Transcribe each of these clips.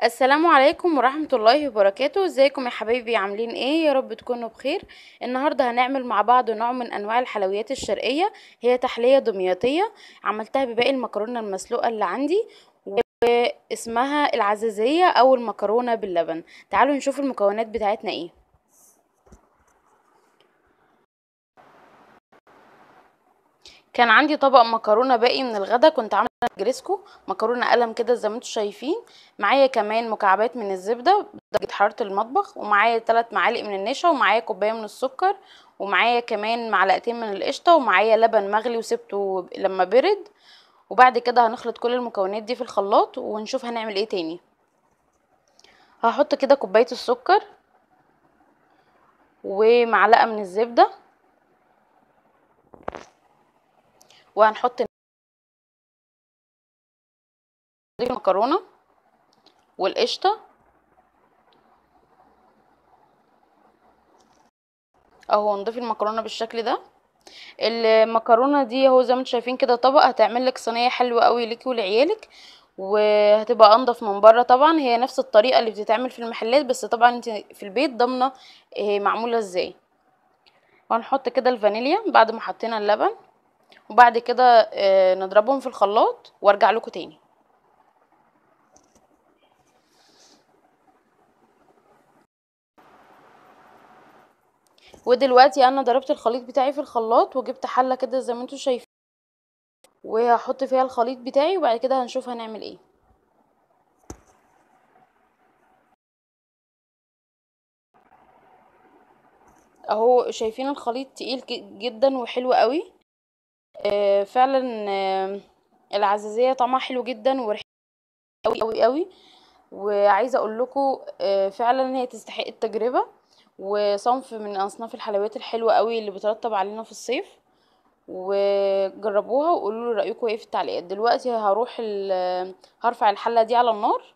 السلام عليكم ورحمة الله وبركاته. ازيكم يا حبايبي؟ عاملين ايه؟ يا رب تكونوا بخير. النهاردة هنعمل مع بعض نوع من انواع الحلويات الشرقية، هي تحلية دمياطية. عملتها بباقي المكرونة المسلوقة اللي عندي، واسمها العزيزية او المكرونة باللبن. تعالوا نشوف المكونات بتاعتنا ايه. كان عندي طبق مكرونه باقي من الغدا، كنت عامله جريسكو مكرونه قلم كده زي ما انتم شايفين. معايا كمان مكعبات من الزبده بدرجه حراره المطبخ، ومعايا 3 معالق من النشا، ومعايا كوبايه من السكر، ومعايا كمان معلقتين من القشطه، ومعايا لبن مغلي وسبته لما برد. وبعد كده هنخلط كل المكونات دي في الخلاط ونشوف هنعمل ايه تاني. هحط كده كوبايه السكر ومعلقه من الزبده، وهنحط المكرونه والقشطه اهو. نضيف المكرونه بالشكل ده. المكرونه دي اهو زي ما انتم شايفين كده طبق، هتعمل لك صينيه حلوه قوي ليكي ولعيالك، وهتبقى انضف من بره. طبعا هي نفس الطريقه اللي بتتعمل في المحلات، بس طبعا انت في البيت ضامنه معموله ازاي. وهنحط كده الفانيليا بعد ما حطينا اللبن، وبعد كده نضربهم في الخلاط وارجع لكم تاني. ودلوقتي انا ضربت الخليط بتاعي في الخلاط، وجبت حله كده زي ما انتم شايفين، وهحط فيها الخليط بتاعي، وبعد كده هنشوف هنعمل ايه. اهو شايفين الخليط تقيل جدا وحلو قوي. فعلا. العزيزية طعمها حلو جدا وريحتها قوي قوي قوي. وعايزة اقول لكم فعلا هي تستحق التجربة، وصنف من اصناف الحلويات الحلوة قوي اللي بترطب علينا في الصيف. وجربوها وقولوا لي رأيكم ايه في التعليقات. دلوقتي هروح هرفع الحلة دي على النار.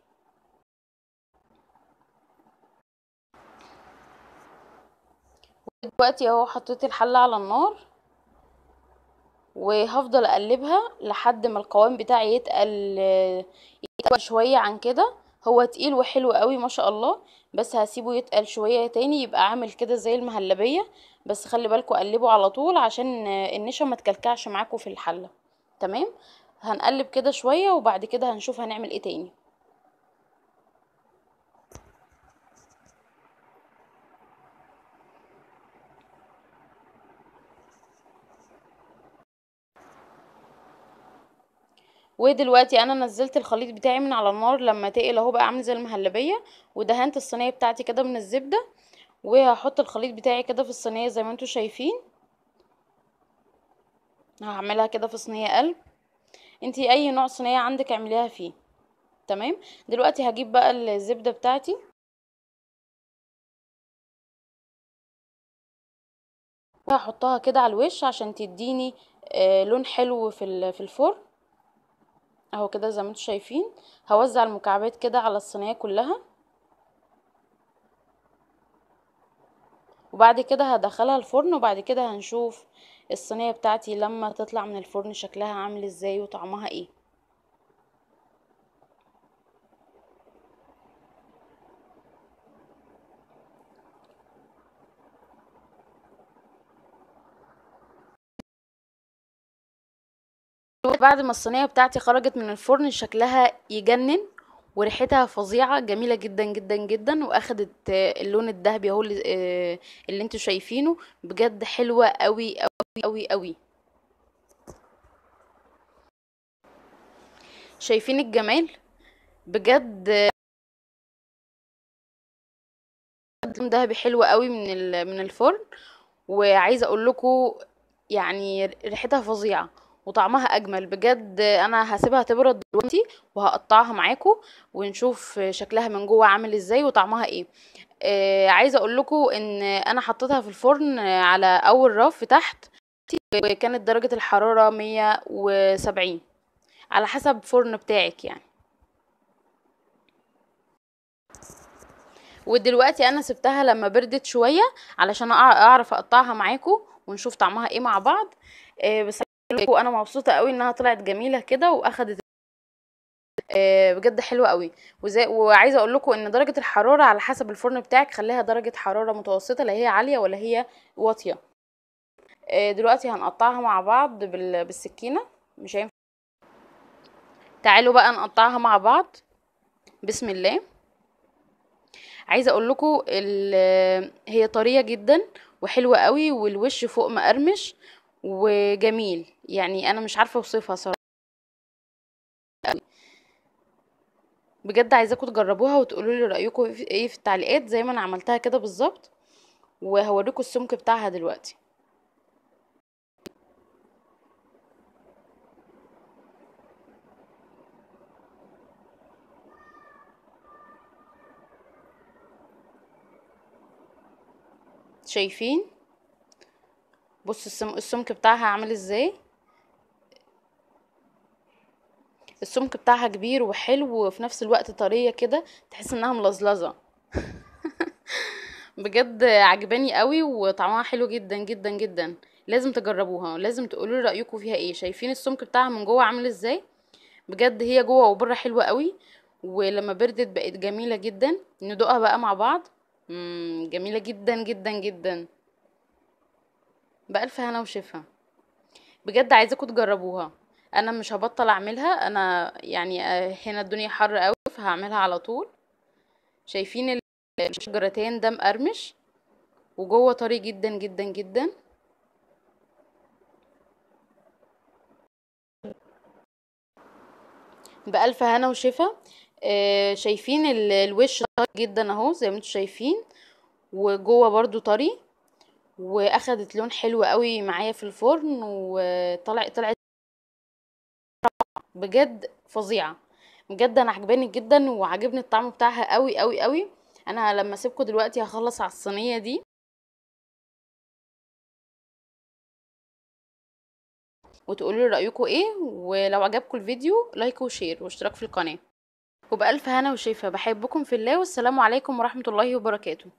دلوقتي اهو حطيت الحلة على النار، وهفضل اقلبها لحد ما القوام بتاعي يتقل شوية عن كده. هو تقيل وحلو قوي ما شاء الله، بس هسيبه يتقل شوية تاني يبقى عامل كده زي المهلبية. بس خلي بالكوا قلبوا على طول عشان النشا ما تكلكعش معاكوا في الحلة. تمام. هنقلب كده شوية وبعد كده هنشوف هنعمل ايه تاني. ودلوقتي انا نزلت الخليط بتاعي من على النار لما تقل اهو، بقى عامل زي المهلبية. ودهنت الصينية بتاعتي كده من الزبدة، وهحط الخليط بتاعي كده في الصينية زي ما انتوا شايفين. هعملها كده في صينية قلب. انتي اي نوع صينية عندك اعمليها فيه. تمام. دلوقتي هجيب بقى الزبدة بتاعتي، وهحطها كده على الوش عشان تديني لون حلو في الفرن اهو كده زي ما انتوا شايفين. هوزع المكعبات كده على الصينية كلها، وبعد كده هدخلها الفرن، وبعد كده هنشوف الصينية بتاعتي لما تطلع من الفرن شكلها عامل ازاي وطعمها ايه. بعد ما الصينية بتاعتي خرجت من الفرن شكلها يجنن، وريحتها فظيعة جميلة جدا جدا جدا، واخدت اللون الذهبي اهو اللي انتوا شايفينه. بجد حلوة قوي قوي قوي قوي. شايفين الجمال؟ بجد لون ذهبي حلو قوي من الفرن. وعايزة اقول لكم يعني ريحتها فظيعة وطعمها اجمل. بجد انا هسيبها تبرد دلوقتي وهقطعها معاكم، ونشوف شكلها من جوه عامل ازاي وطعمها ايه. عايزه اقول لكم ان انا حطيتها في الفرن على اول رف تحت، وكانت درجه الحراره 170 على حسب فرن بتاعك يعني. ودلوقتي انا سبتها لما بردت شويه علشان اعرف اقطعها معاكم ونشوف طعمها ايه مع بعض. بس انا مبسوطه قوي انها طلعت جميله كده واخدت بجد حلوة قوي. وعايزة اقول لكم ان درجة الحرارة على حسب الفرن بتاعك، خليها درجة حرارة متوسطة، لا هي عالية ولا هي واطية. دلوقتي هنقطعها مع بعض بالسكينة، مش هينفع. تعالوا بقى نقطعها مع بعض. بسم الله. عايزه اقول لكم هي طريه جدا وحلوه قوي، والوش فوق مقرمش وجميل، يعني انا مش عارفه اوصفها صراحه. بجد عايزاكم تجربوها وتقولوا لي رايكم ايه في التعليقات، زي ما انا عملتها كده بالظبط. وهوريكم السمك بتاعها دلوقتي. شايفين؟ بصوا السمك بتاعها عامل ازاي. السمك بتاعها كبير وحلو، وفي نفس الوقت طريه كده، تحس انها ملزلزه. بجد عجباني قوي، وطعمها حلو جدا جدا جدا. لازم تجربوها، لازم تقولوا لي رايكم فيها ايه. شايفين السمك بتاعها من جوه عامل ازاي؟ بجد هي جوه وبره حلوه قوي، ولما بردت بقت جميله جدا. ندوقها بقى مع بعض. جميله جدا جدا جدا. بألف هنا وشفا. بجد عايزاكم تجربوها. انا مش هبطل اعملها، انا يعني هنا الدنيا حر قوي فهعملها على طول. شايفين الشجرتين ده مقرمش وجوه طري جدا جدا جدا. بألف هنا وشفا. شايفين الوش طري جدا اهو زي ما انتم شايفين، وجوه برضو طري، واخدت لون حلو قوي معايا في الفرن، طلعت بجد فظيعه. بجد انا عجباني جدا وعجبني الطعم بتاعها قوي قوي قوي. انا لما اسيبكم دلوقتي هخلص على الصينيه دي، وتقولوا لي رايكم ايه. ولو عجبكم الفيديو لايك وشير واشتراك في القناه. وبألف هنا وشفا. بحبكم في الله، والسلام عليكم ورحمه الله وبركاته.